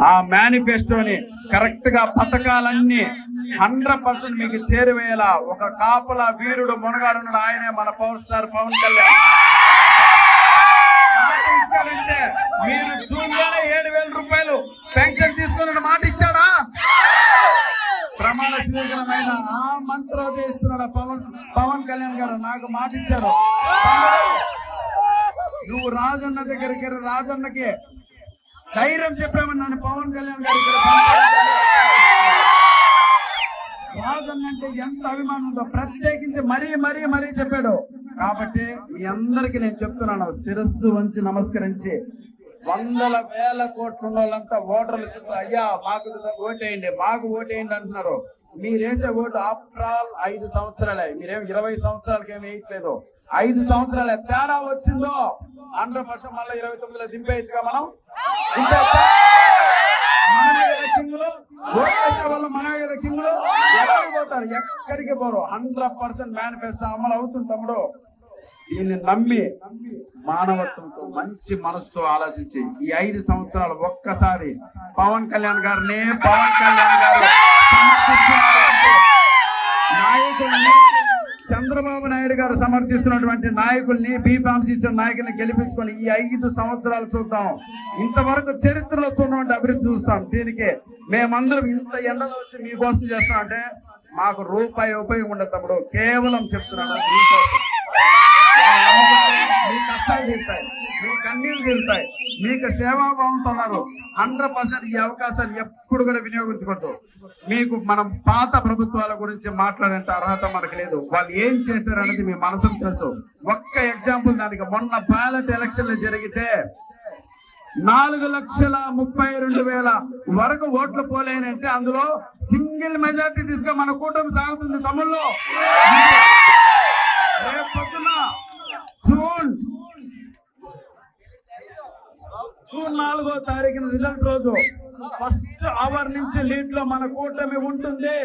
ఆ మేనిఫెస్టోని కరెక్ట్ గా పథకాలన్నీ 100% మీకు చేరువేలా ఒక కాపల వీరుడు మునగాడున్నాడు. ఆయనే మన పవర్ స్టార్ పవన్ కళ్యాణ్. మాట ఇచ్చాడంటే మీరు జూన్లోనే 7,000 రూపాయలు పెన్షన్ తీసుకున్న మాట ఇచ్చాడా? ప్రమాణ స్వీకరమైన ఆ మంత్రం ఇస్తున్నాడు పవన్ కళ్యాణ్ గారు. నాకు మాట ఇచ్చాడు, నువ్వు రాజన్న దగ్గరికి రాజన్నకి ధైర్యం చెప్పామన్నాను. పవన్ కళ్యాణ్ గారి రాజన్న అంటే ఎంత అభిమానం ఉందో ప్రత్యేకించి మరీ చెప్పాడు. కాబట్టి మీ అందరికి నేను చెప్తున్నాను, శిరస్సు వంచి నమస్కరించి 100,000 కోట్లు ఉన్న వాళ్ళంతా ఓటర్లు చెప్పి అయ్యా మాకు ఓటేయండి అంటున్నారు. మీరు వేసే ఓటు ఆఫ్టర్ ఆల్ 5 సంవత్సరాలే. మీరేం 20 సంవత్సరాలకి ఏమి వేయట్లేదు. 5 సంవత్సరాలే తేడా వచ్చిందో 100% మళ్ళీ 29లో దింపేయచ్చుగా మనం. కింగులు ఎక్కడికి పోతారు? ఎక్కడికి పోరు. 100% మేనిఫెస్టో అమలు అవుతుంది తమ్ముడు. దీన్ని నమ్మి మానవత్వంతో మంచి మనసుతో ఆలోచించి ఈ 5 సంవత్సరాలు ఒక్కసారి పవన్ కళ్యాణ్ గారు సమర్థిస్తున్నటువంటి నాయకుల్ని, చంద్రబాబు నాయుడు గారు సమర్థిస్తున్నటువంటి నాయకుల్ని, బీఫామ్స్ ఇచ్చిన నాయకుల్ని గెలిపించుకొని ఈ 5 సంవత్సరాలు చూద్దాం. ఇంతవరకు చరిత్రలో చూడటువంటి అభివృద్ధి చూస్తాం. దీనికి మేమందరం ఇంత ఎండలో వచ్చి మీకోసం చేస్తాం అంటే మాకు రూపాయి ఉపయోగం ఉండదు తమ్ముడు. కేవలం చెప్తున్నాను మీకోసం. మీ కష్టాలు తీరుతాయి, మీ కన్నీళ్ళు తీరుతాయి, మీకు సేవాభావంతో ఉన్నారు. 100% ఈ అవకాశాలు ఎప్పుడు కూడా వినియోగించుకోవద్దు. మీకు మనం పాత ప్రభుత్వాల గురించి మాట్లాడే అర్హత మనకు లేదు. వాళ్ళు ఏం చేశారనేది మీ మనసుకు తెలుసు. ఒక్క ఎగ్జాంపుల్ దానికి, మొన్న బ్యాలెట్ ఎలక్షన్లు జరిగితే 4,32,000 వరకు ఓట్లు పోలేనంటే అందులో సింగిల్ మెజార్టీ తీసుగా మన కూటమి సాగుతుంది తమ్ముళ్ళు. రేపు పొద్దున జూన్ 4వ తారీఖున రిజల్ట్ రోజు ఫస్ట్ అవర్ నుంచి లీడ్ లో మన కూటమి ఉంటుంది.